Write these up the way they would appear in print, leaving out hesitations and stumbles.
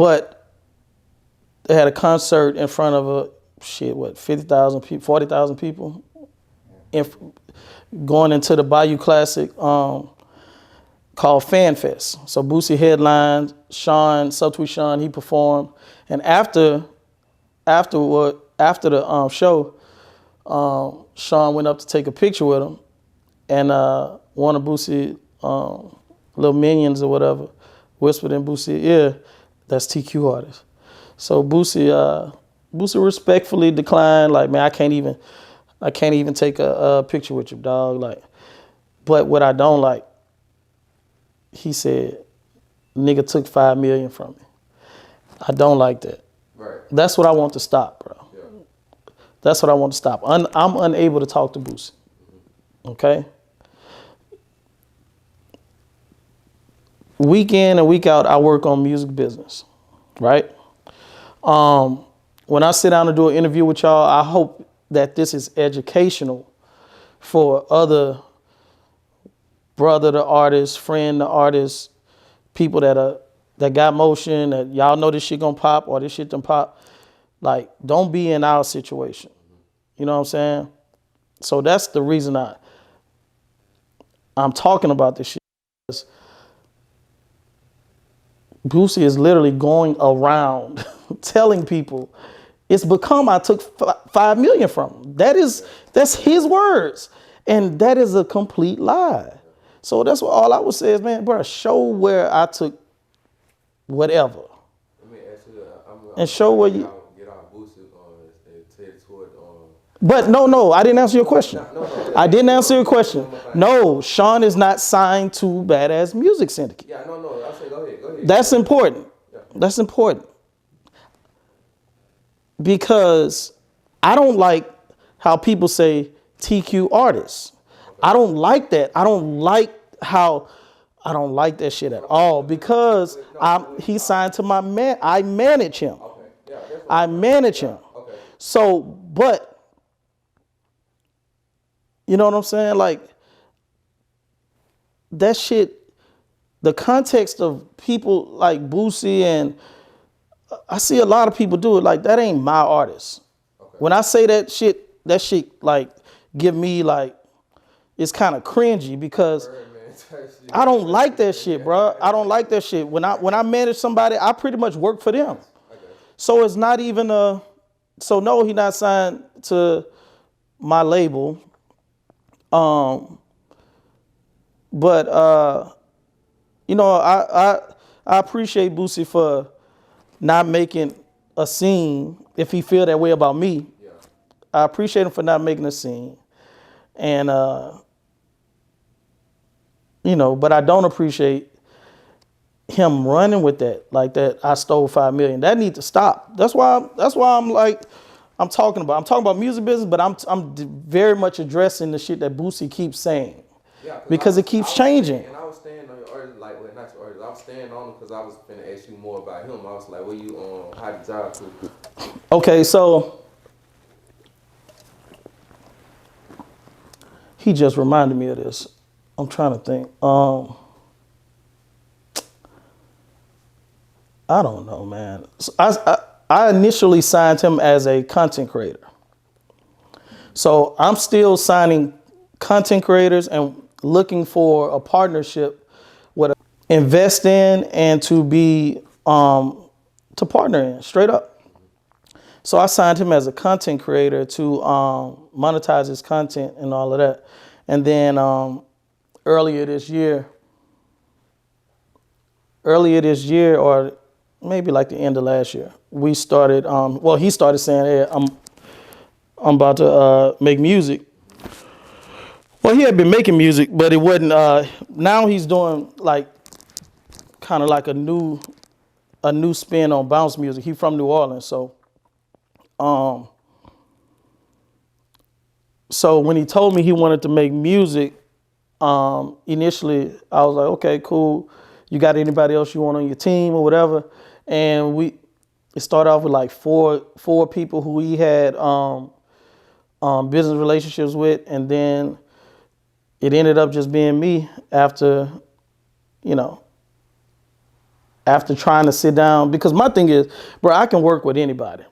But they had a concert in front of 50,000 people, 40,000 people, going into the Bayou Classic called Fan Fest. So Boosie headlined, Subtweet Sean, he performed, and after the show, Sean went up to take a picture with him, and one of Boosie little minions or whatever whispered in Boosie's ear, "That's TQ artist." So Boosie respectfully declined, like, "Man, I can't even take a picture with you, dog." Like, but what I don't like, he said, "Nigga took $5 million from me." I don't like that. Right. That's what I want to stop, bro. Yeah. That's what I want to stop. I'm unable to talk to Boosie. Okay? Week in and week out, I work on music business, right? When I sit down to do an interview with y'all, I hope that this is educational for other brother to artists, friend to artists, people that got motion, that y'all know this shit gonna pop or this shit done pop. Like, don't be in our situation. You know what I'm saying? So that's the reason I'm talking about this shit. Boosie is literally going around telling people it's become I took $5 million from him. That's his words. And that is a complete lie. So that's what all I would say is, man, bro, show where I took whatever. Let me ask you, And show where you get our Boosie and take toward But no, I didn't answer your question. I didn't answer your question. No, Sean is not signed to Badass Music Syndicate. Yeah, no. I say go ahead. That's important. Yeah. That's important. Because I don't like how people say TQ artists. Okay. I don't like that. I don't like that shit at all, because he's signed to my man. I manage him. Okay. Yeah, I manage him. Okay. So, but you know what I'm saying? Like, that shit, the context of people like Boosie, and I see a lot of people do it, like, that ain't my artist. Okay. When I say that shit like give me like, it's kind of cringy, because I don't like that shit, bro. I don't like that shit. When I manage somebody, I pretty much work for them. So it's not even so no, he not signed to my label. But you know, I appreciate Boosie for not making a scene if he feel that way about me. Yeah. I appreciate him for not making a scene. And you know, but I don't appreciate him running with that, like that I stole $5 million. That needs to stop. That's why I'm talking about music business, but I'm very much addressing the shit that Boosie keeps saying. Yeah, because it keeps changing. And I was staying on your artist, like, well, not your artist, I was staying on him because I was finna ask you more about him. I was like, where you how the job to? Okay, so he just reminded me of this. I'm trying to think. I don't know, man. So I initially signed him as a content creator. So I'm still signing content creators and looking for a partnership with invest in and to be to partner in, straight up. So I signed him as a content creator to monetize his content and all of that. And then earlier this year, or maybe like the end of last year, we started, he started saying, hey, I'm about to make music. Well, he had been making music, but it wasn't, now he's doing like, kind of like a new spin on bounce music. He's from New Orleans, so when he told me he wanted to make music, initially I was like, okay, cool. You got anybody else you want on your team or whatever? And it started off with like four people who he had business relationships with, and then it ended up just being me after, you know, after trying to sit down, because my thing is, bro, I can work with anybody.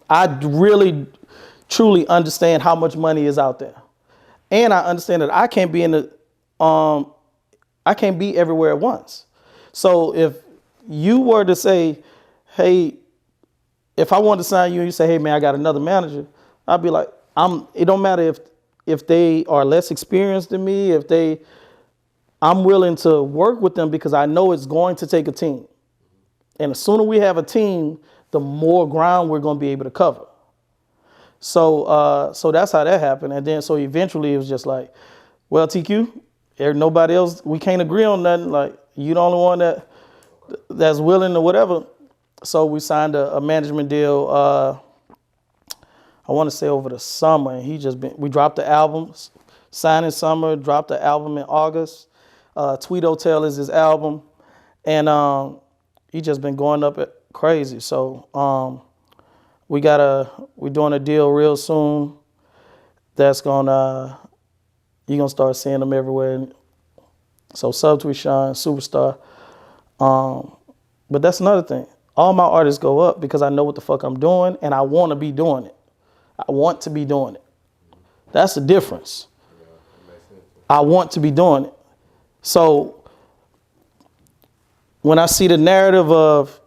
I really, truly understand how much money is out there. And I understand that I can't be I can't be everywhere at once. So if you were to say, hey, if I wanted to sign you and you say, hey man, I got another manager, I'd be like, it don't matter if they are less experienced than me, I'm willing to work with them because I know it's going to take a team. And the sooner we have a team, the more ground we're going to be able to cover. So that's how that happened. And then so eventually it was just like, well, TQ, nobody else, we can't agree on nothing. Like, you the only one that's willing or whatever. So we signed a management deal, I want to say over the summer. And we dropped the albums, signed in summer, dropped the album in August. Tweet Hotel is his album. And he just been going up crazy. So we're doing a deal real soon that's you're gonna start seeing them everywhere. So Subtweet Sean, Superstar. But that's another thing. All my artists go up because I know what the fuck I'm doing and I want to be doing it. I want to be doing it. That's the difference. I want to be doing it. So when I see the narrative of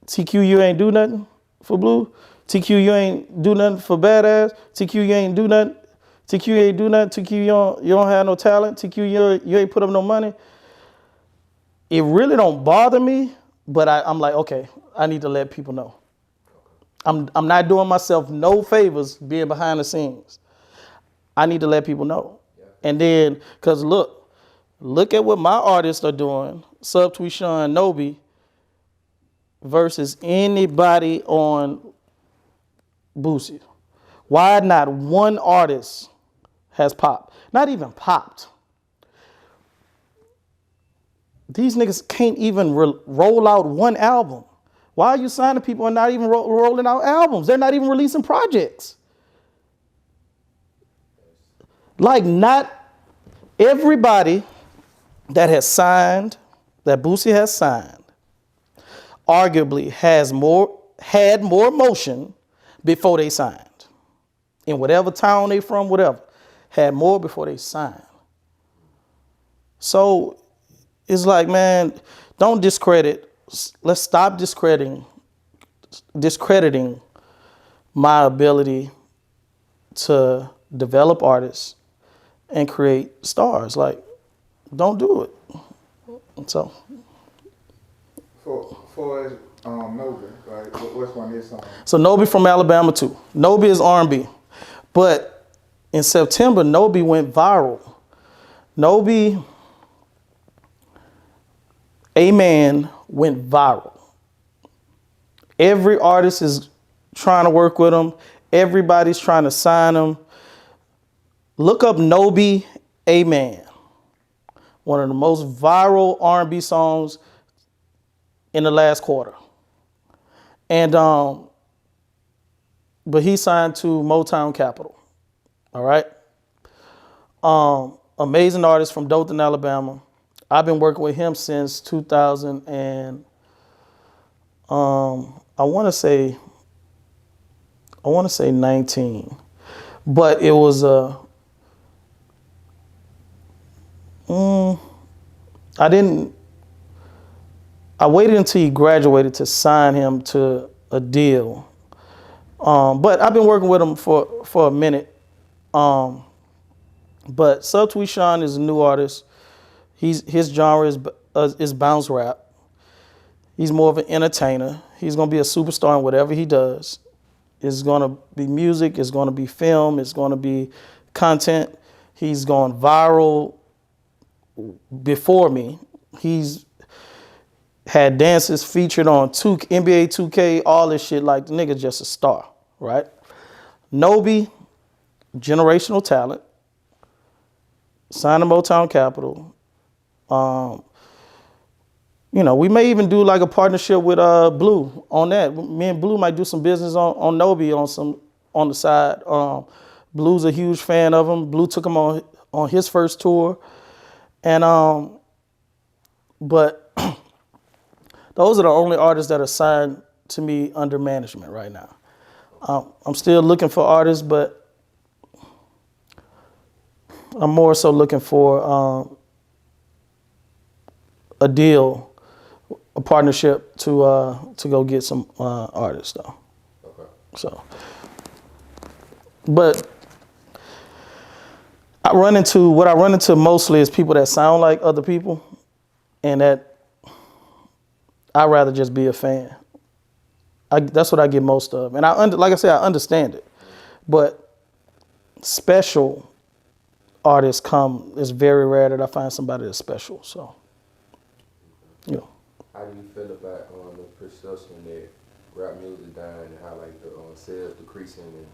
TQ, you ain't do nothing for Blue. TQ, you ain't do nothing for Badass. TQ, you ain't do nothing. TQ, you ain't do nothing. TQ, you don't have no talent. TQ, you ain't put up no money. It really don't bother me, but I'm like, okay, I need to let people know. I'm not doing myself no favors being behind the scenes. I need to let people know. Yeah. And then, because look at what my artists are doing, Subtweet Sean, Nobi, versus anybody on Boosie. Why not one artist has popped? Not even popped. These niggas can't even roll out one album. Why are you signing people and not even rolling out albums? They're not even releasing projects. Like, not everybody that Boosie has signed, arguably had more motion before they signed. In whatever town they from, whatever, had more before they signed. So it's like, man, don't discredit. Let's stop discrediting my ability to develop artists and create stars. Like, don't do it. So. For Nobi, like, what's one of his songs? So Nobi from Alabama too. Nobi is R&B, but in September, Nobi went viral. Nobi, Amen, went viral. Every artist is trying to work with him. Everybody's trying to sign him. Look up Nobi, Amen. One of the most viral R&B songs in the last quarter. And but he signed to Motown Capital. All right. Amazing artist from Dothan, Alabama. I've been working with him since 2000 and I want to say 19, but it was I waited until he graduated to sign him to a deal. But I've been working with him for a minute. But Subtweet Sean is a new artist. His genre is bounce rap. He's more of an entertainer. He's gonna be a superstar in whatever he does. It's gonna be music. It's gonna be film. It's gonna be content. He's gone viral before me. He's had dances featured on NBA 2K, all this shit. Like, the nigga just a star, right? Nobi, generational talent. Signed to Motown Capital. We may even do like a partnership with Blue on that. Me and Blue might do some business on Nobi on the side. Blue's a huge fan of him. Blue took him on his first tour. And but Those are the only artists that are signed to me under management right now. I'm still looking for artists, but I'm more so looking for a deal, a partnership to go get some artists though. Okay. So, but what I run into mostly is people that sound like other people, and that I'd rather just be a fan. That's what I get most of, and like I said, I understand it, but special artists come. It's very rare that I find somebody that's special. So, you know. How do you feel about the perception that rap music is dying and how like the sales decreasing and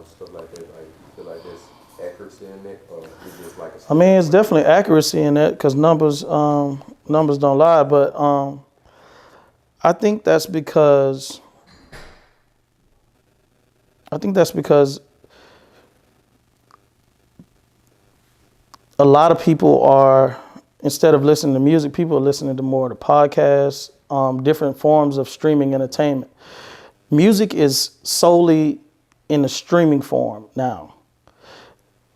stuff like that? Like, you feel like there's accuracy in that, or is just like a? I mean, it's definitely accuracy in that because numbers don't lie. But I think that's because a lot of people are, instead of listening to music, people are listening to more of the podcasts, different forms of streaming entertainment. Music is solely in the streaming form now,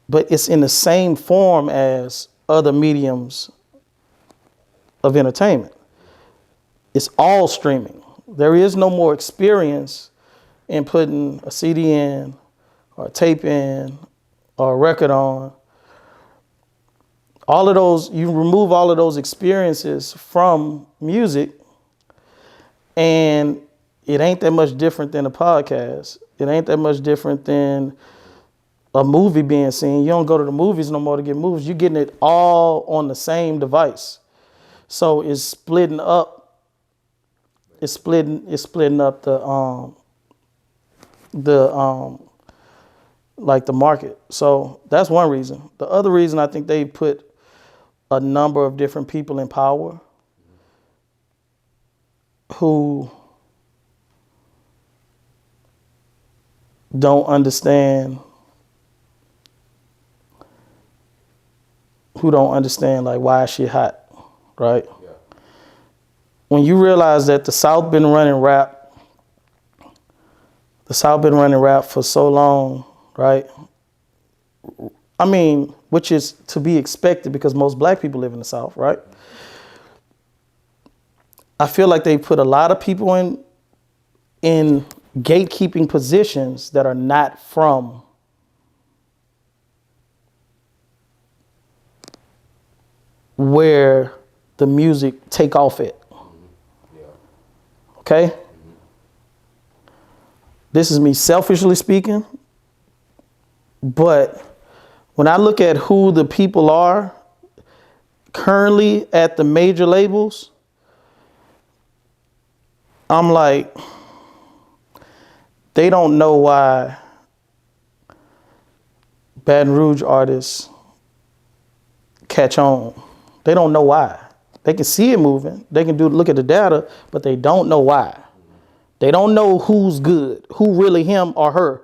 but it's in the same form as other mediums of entertainment. It's all streaming. There is no more experience in putting a CD in or a tape in or a record on. All of those, you remove all of those experiences from music, and it ain't that much different than a podcast. It ain't that much different than a movie being seen. You don't go to the movies no more to get movies. You're getting it all on the same device. So it's splitting up. It's splitting up the market. So that's one reason. The other reason, I think they put a number of different people in power who don't understand like why shit hot, right? Yeah. When you realize that the South been running rap for so long, right? I mean, which is to be expected because most black people live in the South, right? I feel like they put a lot of people in gatekeeping positions that are not from where the music take off at. Yeah. Okay? This is me selfishly speaking, but when I look at who the people are currently at the major labels, I'm like, they don't know why Baton Rouge artists catch on. They don't know why. They can see it moving. They can look at the data, but they don't know why. They don't know who's good, who really him or her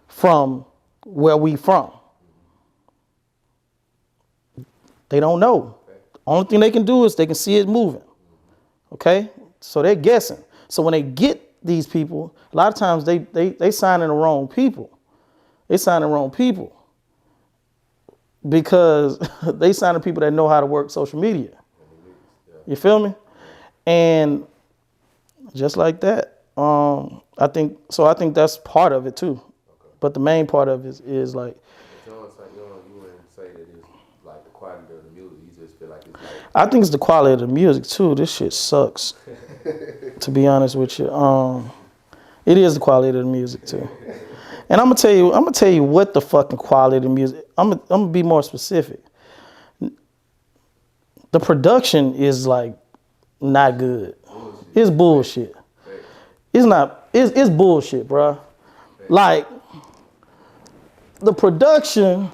from where we from. They don't know. The only thing they can do is they can see it moving. Okay? So they're guessing. So when they get these people, a lot of times they signing the wrong people. They signing the wrong people because they signing people that know how to work social media. You feel me? And just like that, I think that's part of it too. But the main part of it is like, You wouldn't say that it's like the quality of the music. You just feel like it's like. I think it's the quality of the music too. This shit sucks. To be honest with you, it is the quality of the music too. And I'm gonna tell you what the fucking quality of the music. I'm gonna be more specific. The production is like not good. It's bullshit. It's not. It's bullshit, bro. Like the production.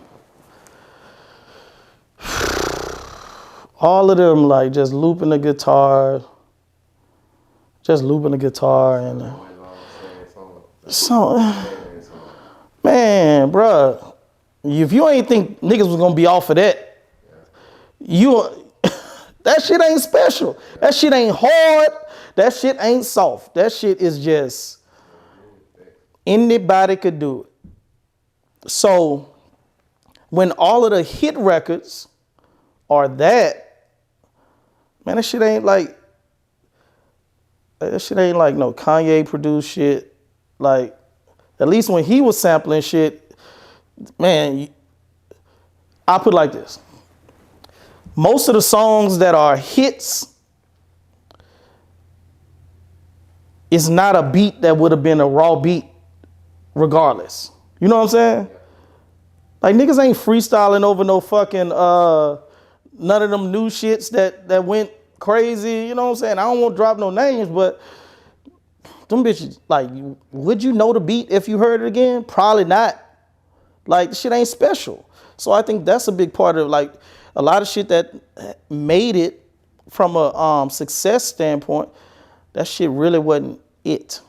All of them like just looping the guitar and so, man, bruh, if you ain't think niggas was gonna be off of that, that shit ain't special. That shit ain't hard. That shit ain't soft. That shit is just anybody could do it. So when all of the hit records are that, man, that shit ain't like no Kanye produced shit. Like, at least when he was sampling shit, man, I put it like this. Most of the songs that are hits is not a beat that would have been a raw beat regardless. You know what I'm saying? Like, niggas ain't freestyling over no fucking none of them new shits that went crazy. You know what I'm saying? I don't want to drop no names, but them bitches, like, would you know the beat if you heard it again? Probably not. Like, the shit ain't special. So I think that's a big part of, like, a lot of shit that made it from a success standpoint. That shit really wasn't it.